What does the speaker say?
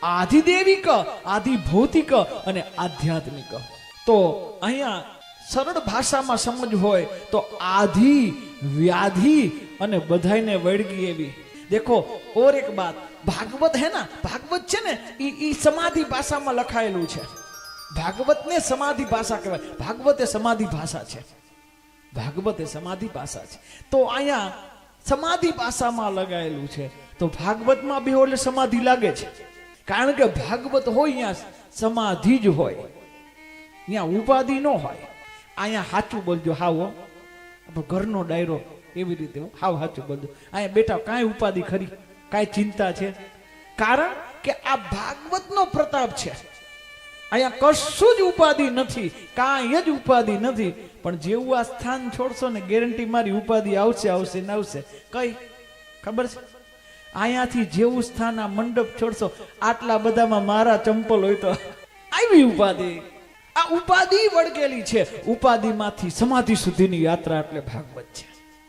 આધિદેવિક, આધિભૌતિક અને આધ્યાત્મિક. તો અહીંયા સરળ ભાષામાં સમજ હોય તો આધિ, વ્યાધિ અને બધાઈને વળગી એવી. देखो और एक बात, भागवत है ना, भागवत છે ને ઈ સમાધિ ભાષામાં લખાયેલું છે. ભાગવત ને સમાધિ ભાષા કહેવાય. ભાગવત એ સમાધિ ભાષા છે. ભાગવત એ સમાધિ ભાષા છે. તો અહીંયા સમાધિ ભાષામાં લગાયેલું છે. તો ભાગવતમાં બી એટલે સમાધિ લાગે છે, કારણ કે ભાગવત હોય અહીંયા સમાધિ જ હોય, અહીંયા ઉપાધિ ન હોય. અહીંયા સાચું બોલજો, હાવો ઘરનો ડાયરો એવી રીતે હાવ સાચું બોલજો. અહીંયા બેઠા કાંઈ ઉપાધિ ખરી, કાંઈ ચિંતા છે? કારણ કે આ ભાગવતનો પ્રતાપ છે. અહીંયા કશું જ ઉપાધિ નથી, કાંઈ જ ઉપાધિ નથી. પણ જેવું આ સ્થાન છોડશો ને ગેરંટી મારી ઉપાધિ આવશે આવશે ને આવશે. કઈ ખબર છે? અહીંયાથી જેવું સ્થાન આ મંડપ છોડશો, આટલા બધામાં મારા ચંપલ હોય તો આવી ઉપાધિ. આ ઉપાધિ વળગેલી છે. ઉપાધિમાંથી સમાધિ સુધીની યાત્રા એટલે ભાગવત છે.